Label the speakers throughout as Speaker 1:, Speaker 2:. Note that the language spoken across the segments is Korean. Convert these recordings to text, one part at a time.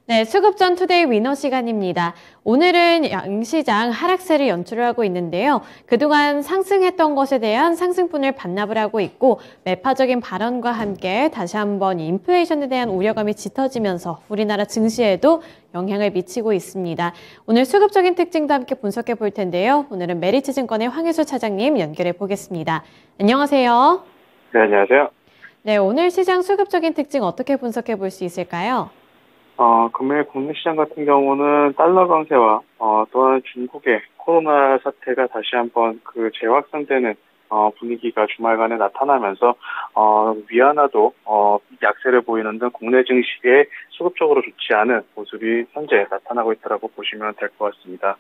Speaker 1: 네, 수급전 투데이 위너 시간입니다. 오늘은 양시장 하락세를 연출을 하고 있는데요. 그동안 상승했던 것에 대한 상승분을 반납을 하고 있고 매파적인 발언과 함께 다시 한번 인플레이션에 대한 우려감이 짙어지면서 우리나라 증시에도 영향을 미치고 있습니다. 오늘 수급적인 특징도 함께 분석해 볼 텐데요. 오늘은 메리츠증권의 황혜수 차장님 연결해 보겠습니다. 안녕하세요.
Speaker 2: 네, 안녕하세요.
Speaker 1: 네, 오늘 시장 수급적인 특징 어떻게 분석해 볼 수 있을까요?
Speaker 2: 금일 국내 시장 같은 경우는 달러 강세와 또한 중국의 코로나 사태가 다시 한번 재확산되는 분위기가 주말간에 나타나면서 위안화도 약세를 보이는 등 국내 증시에 수급적으로 좋지 않은 모습이 현재 나타나고 있다고 보시면 될 것 같습니다.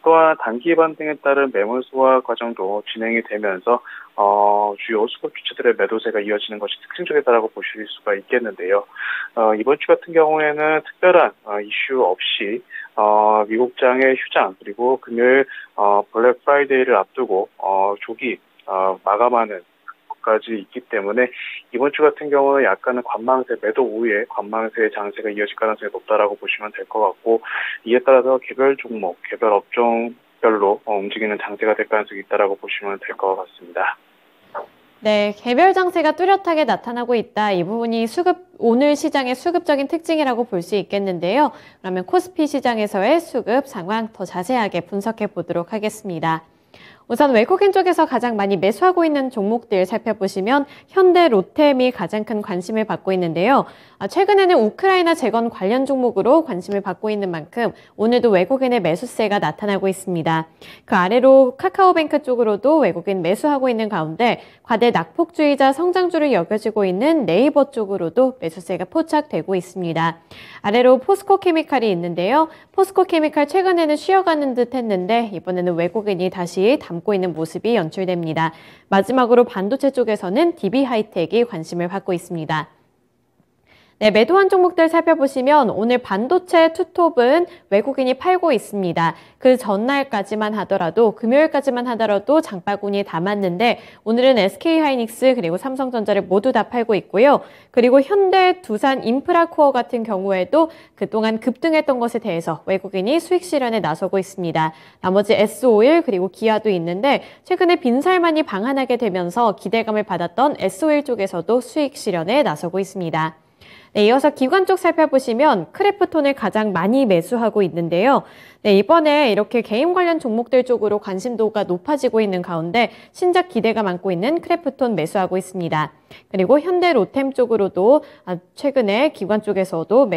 Speaker 2: 또한 단기 반등에 따른 매물 소화 과정도 진행이 되면서 주요 수급 주체들의 매도세가 이어지는 것이 특징적이다라고 보실 수가 있겠는데요. 이번 주 같은 경우에는 특별한 이슈 없이 미국장의 휴장 그리고 금요일 블랙 프라이데이를 앞두고 조기 마감하는 것까지 있기 때문에 이번 주 같은 경우는 약간은 관망세 매도 우위에 관망세의 장세가 이어질 가능성이 높다라고 보시면 될 것 같고, 이에 따라서 개별 종목, 개별 업종별로 움직이는 장세가 될 가능성이 있다라고 보시면 될 것 같습니다.
Speaker 1: 네, 개별 장세가 뚜렷하게 나타나고 있다. 이 부분이 오늘 시장의 수급적인 특징이라고 볼 수 있겠는데요. 그러면 코스피 시장에서의 수급 상황 더 자세하게 분석해 보도록 하겠습니다. 우선 외국인 쪽에서 가장 많이 매수하고 있는 종목들 살펴보시면 현대, 로템이 가장 큰 관심을 받고 있는데요. 최근에는 우크라이나 재건 관련 종목으로 관심을 받고 있는 만큼 오늘도 외국인의 매수세가 나타나고 있습니다. 그 아래로 카카오뱅크 쪽으로도 외국인 매수하고 있는 가운데 과대 낙폭주의자 성장주를 여겨지고 있는 네이버 쪽으로도 매수세가 포착되고 있습니다. 아래로 포스코케미칼이 있는데요. 포스코케미칼 최근에는 쉬어가는 듯 했는데 이번에는 외국인이 다시 담고 있는 모습이 연출됩니다. 마지막으로 반도체 쪽에서는 DB하이텍이 관심을 받고 있습니다. 네, 매도한 종목들 살펴보시면 오늘 반도체 투톱은 외국인이 팔고 있습니다. 그 전날까지만 하더라도 금요일까지만 하더라도 장바구니에 담았는데 오늘은 SK하이닉스 그리고 삼성전자를 모두 다 팔고 있고요. 그리고 현대, 두산, 인프라코어 같은 경우에도 그동안 급등했던 것에 대해서 외국인이 수익 실현에 나서고 있습니다. 나머지 S-오일 그리고 기아도 있는데 최근에 빈살만이 방한하게 되면서 기대감을 받았던 S-오일 쪽에서도 수익 실현에 나서고 있습니다. 네, 이어서 기관 쪽 살펴보시면 크래프톤을 가장 많이 매수하고 있는데요. 네, 이번에 이렇게 게임 관련 종목들 쪽으로 관심도가 높아지고 있는 가운데 신작 기대가 많고 있는 크래프톤 매수하고 있습니다. 그리고 현대 로템 쪽으로도 최근에 기관 쪽에서도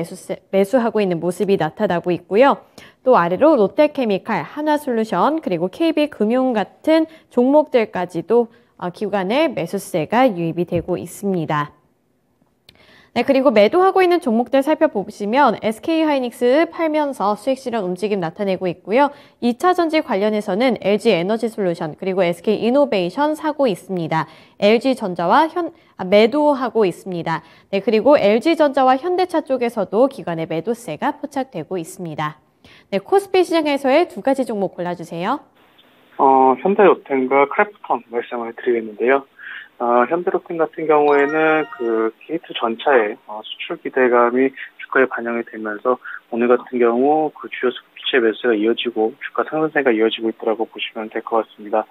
Speaker 1: 매수하고 있는 모습이 나타나고 있고요. 또 아래로 롯데케미칼, 한화솔루션, 그리고 KB금융 같은 종목들까지도 기관의 매수세가 유입이 되고 있습니다. 네, 그리고 매도하고 있는 종목들 살펴보시면 SK하이닉스 팔면서 수익 실현 움직임 나타내고 있고요. 2차 전지 관련해서는 LG에너지솔루션 그리고 SK이노베이션 사고 있습니다. LG전자와 매도하고 있습니다. 네, 그리고 LG전자와 현대차 쪽에서도 기관의 매도세가 포착되고 있습니다. 네, 코스피 시장에서의 두 가지 종목 골라주세요.
Speaker 2: 현대로템과 크래프톤 말씀을 드리겠는데요. 현대로템 같은 경우에는 게이트 전차의 수출 기대감이 주가에 반영이 되면서 오늘 같은 경우 주요 수급주체 매수가 이어지고 주가 상승세가 이어지고 있다고 보시면 될 것 같습니다.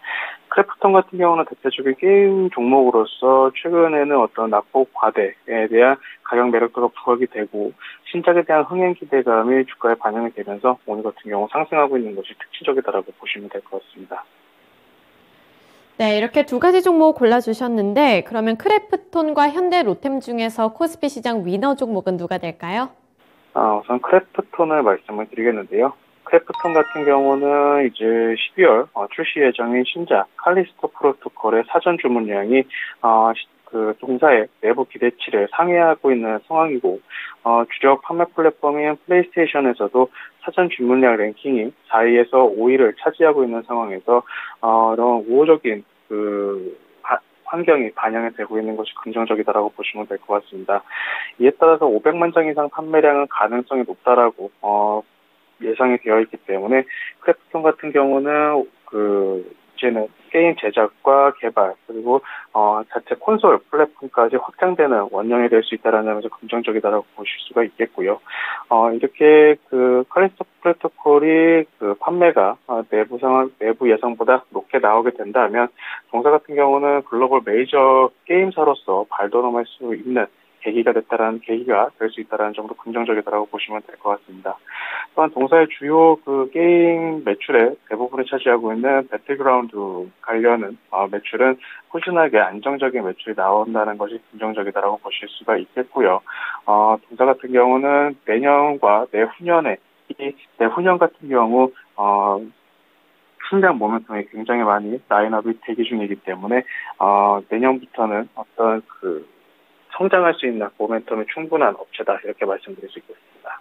Speaker 2: 크래프톤 같은 경우는 대표적인 게임 종목으로서 최근에는 어떤 낙폭 과대에 대한 가격 매력도가 부각이 되고 신작에 대한 흥행 기대감이 주가에 반영이 되면서 오늘 같은 경우 상승하고 있는 것이 특징적이다라고 보시면 될 것 같습니다.
Speaker 1: 네, 이렇게 두 가지 종목 골라주셨는데 그러면 크래프톤과 현대 로템 중에서 코스피 시장 위너 종목은 누가 될까요?
Speaker 2: 우선 크래프톤을 말씀을 드리겠는데요. 크래프톤 같은 경우는 이제 12월 출시 예정인 신작 칼리스토 프로토콜의 사전 주문량이 동사의 내부 기대치를 상회하고 있는 상황이고, 주력 판매 플랫폼인 플레이스테이션에서도 사전 주문량 랭킹이 4위에서 5위를 차지하고 있는 상황에서 이런 우호적인 환경이 반영이 되고 있는 것이 긍정적이다라고 보시면 될 것 같습니다. 이에 따라서 500만 장 이상 판매량은 가능성이 높다라고 예상이 되어 있기 때문에 크래프톤 같은 경우는 이제는 게임 제작과 개발 그리고 자체 콘솔 플랫폼까지 확장되는 원형이 될 수 있다는 점에서 긍정적이다라고 보실 수가 있겠고요. 이렇게 그 칼리스토 프로토콜이 그 판매가 내부 예상보다 높게 나오게 된다면 동사 같은 경우는 글로벌 메이저 게임사로서 발돋움할 수 있는 계기가 될 수 있다는 점도 긍정적이다라고 보시면 될 것 같습니다. 또한 동사의 주요 그 게임 매출의 대부분을 차지하고 있는 배틀그라운드 관련 매출은 꾸준하게 안정적인 매출이 나온다는 것이 긍정적이다라고 보실 수가 있겠고요. 동사 같은 경우는 내년과 내후년 같은 경우 성장 모멘텀이 굉장히 많이 라인업이 대기 중이기 때문에 내년부터는 어떤 그 성장할 수 있는 모멘텀이 충분한 업체다 이렇게 말씀드릴 수 있겠습니다.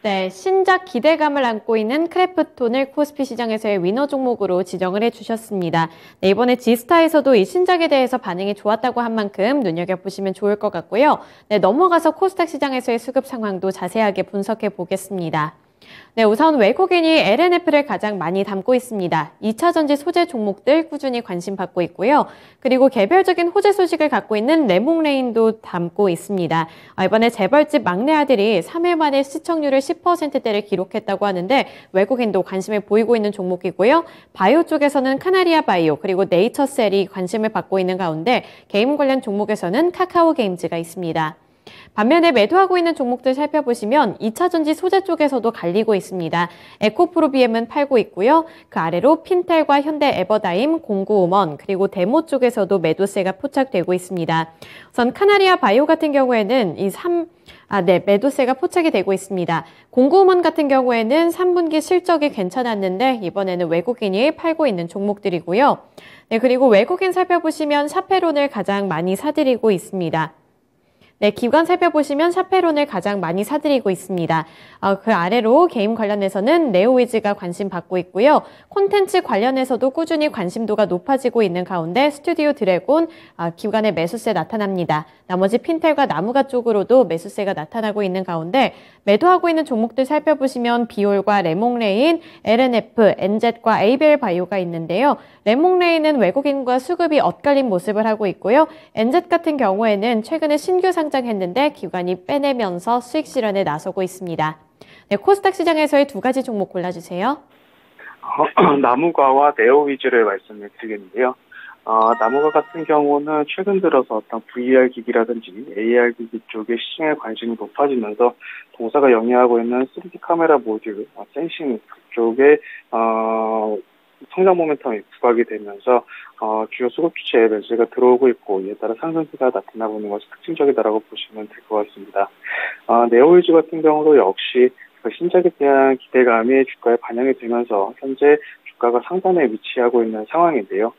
Speaker 1: 네, 신작 기대감을 안고 있는 크래프톤을 코스피 시장에서의 위너 종목으로 지정을 해주셨습니다. 네, 이번에 지스타에서도 이 신작에 대해서 반응이 좋았다고 한 만큼 눈여겨보시면 좋을 것 같고요. 네, 넘어가서 코스닥 시장에서의 수급 상황도 자세하게 분석해 보겠습니다. 네, 우선 외국인이 LNF를 가장 많이 담고 있습니다. 2차전지 소재 종목들 꾸준히 관심 받고 있고요. 그리고 개별적인 호재 소식을 갖고 있는 레몽레인도 담고 있습니다. 이번에 재벌집 막내 아들이 3일 만에 시청률을 10%대를 기록했다고 하는데 외국인도 관심을 보이고 있는 종목이고요. 바이오 쪽에서는 카나리아 바이오 그리고 네이처셀이 관심을 받고 있는 가운데 게임 관련 종목에서는 카카오 게임즈가 있습니다. 반면에 매도하고 있는 종목들 살펴보시면 2차전지 소재 쪽에서도 갈리고 있습니다. 에코프로비엠은 팔고 있고요. 그 아래로 핀텔과 현대 에버다임, 공구음원, 그리고 데모 쪽에서도 매도세가 포착되고 있습니다. 우선 카나리아 바이오 같은 경우에는 매도세가 포착이 되고 있습니다. 공구음원 같은 경우에는 3분기 실적이 괜찮았는데 이번에는 외국인이 팔고 있는 종목들이고요. 네, 그리고 외국인 살펴보시면 샤페론을 가장 많이 사들이고 있습니다. 네, 기관 살펴보시면 샤페론을 가장 많이 사들이고 있습니다. 그 아래로 게임 관련해서는 네오위즈가 관심 받고 있고요. 콘텐츠 관련해서도 꾸준히 관심도가 높아지고 있는 가운데 스튜디오 드래곤 기관의 매수세 나타납니다. 나머지 핀텔과 나무가 쪽으로도 매수세가 나타나고 있는 가운데 매도하고 있는 종목들 살펴보시면 비올과 레몽레인, LNF, 엔젯과 에이벨 바이오가 있는데요. 레몽레인은 외국인과 수급이 엇갈린 모습을 하고 있고요. 엔젯 같은 경우에는 최근에 신규 상장했는데 기관이 빼내면서 수익 실현에 나서고 있습니다. 네, 코스닥 시장에서의 두 가지 종목 골라주세요.
Speaker 2: 나무가와 네오위즈를 말씀을 드리겠는데요. 나무가 같은 경우는 최근 들어서 어떤 VR 기기라든지 AR 기기 쪽에 시장에 관심이 높아지면서 동사가 영위하고 있는 3D 카메라 모듈, 센싱 쪽에 성장 모멘텀이 부각이 되면서 주요 수급 주체에 매수가 들어오고 있고 이에 따라 상승세가 나타나고 있는 것이 특징적이다라고 보시면 될 것 같습니다. 네오위즈 같은 경우도 역시 그 신작에 대한 기대감이 주가에 반영이 되면서 현재 주가가 상단에 위치하고 있는 상황인데요.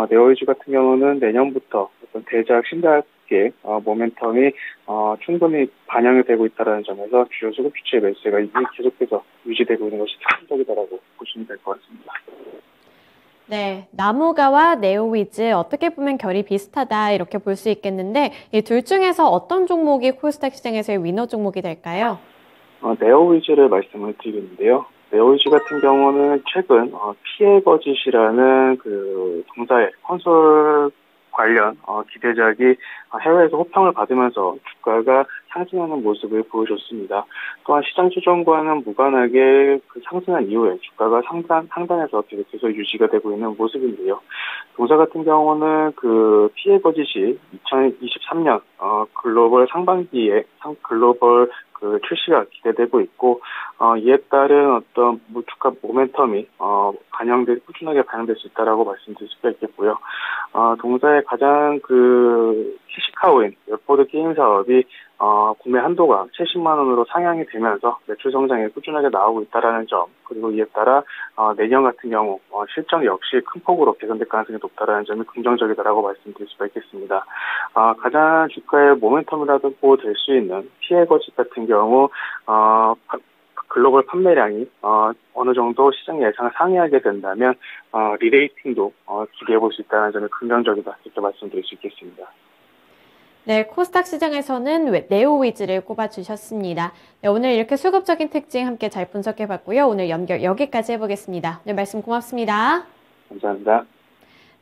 Speaker 2: 네오위즈 같은 경우는 내년부터 어떤 대작 신작의 모멘텀이 충분히 반영이 되고 있다는 점에서 주요 수급 주체의 매수가 계속해서 유지되고 있는 것이 특징적이다라고 보시면 될 것 같습니다.
Speaker 1: 네, 나무가와 네오위즈 어떻게 보면 결이 비슷하다 이렇게 볼 수 있겠는데 이 둘 중에서 어떤 종목이 코스닥 시장에서의 위너 종목이 될까요?
Speaker 2: 네오위즈를 말씀을 드리겠는데요. 네오위즈 같은 경우는 최근 피해거짓이라는 그 동사의 콘솔 관련 기대작이 해외에서 호평을 받으면서 주가가 상승하는 모습을 보여줬습니다. 또한 시장 추정과는 무관하게 그 상승한 이후에 주가가 상단에서 계속 유지가 되고 있는 모습인데요. 동사 같은 경우는 그 피해 거짓이 2023년 글로벌 상반기에 글로벌 그 출시가 기대되고 있고 이에 따른 어떤 주가 모멘텀이 꾸준하게 반영될 수 있다라고 말씀드릴 수가 있겠고요. 동사의 가장 그 캐시카우인 웹보드 게임 사업이 구매 한도가 70만 원으로 상향이 되면서 매출 성장이 꾸준하게 나오고 있다라는 점, 그리고 이에 따라 내년 같은 경우 실적 역시 큰 폭으로 개선될 가능성이 높다라는 점이 긍정적이다라고 말씀드릴 수가 있겠습니다. 가장 주가의 모멘텀이라고 될 수 있는 피해 거짓 같은 경우 글로벌 판매량이 어느 정도 시장 예상을 상회하게 된다면 리레이팅도 기대해 볼 수 있다는 점이 긍정적이다 이렇게 말씀드릴 수 있겠습니다.
Speaker 1: 네, 코스닥 시장에서는 네오위즈를 꼽아주셨습니다. 네, 오늘 이렇게 수급적인 특징 함께 잘 분석해봤고요. 오늘 연결 여기까지 해보겠습니다. 오늘 말씀 고맙습니다.
Speaker 2: 감사합니다.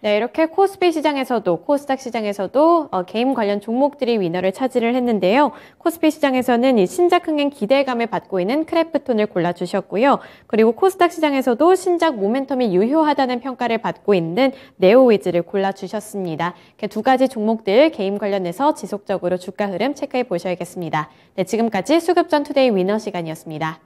Speaker 1: 네, 이렇게 코스피 시장에서도 코스닥 시장에서도 게임 관련 종목들이 위너를 차지를 했는데요. 코스피 시장에서는 이 신작 흥행 기대감을 받고 있는 크래프톤을 골라주셨고요. 그리고 코스닥 시장에서도 신작 모멘텀이 유효하다는 평가를 받고 있는 네오위즈를 골라주셨습니다. 이렇게 두 가지 종목들 게임 관련해서 지속적으로 주가 흐름 체크해 보셔야겠습니다. 네, 지금까지 수급전 투데이 위너 시간이었습니다.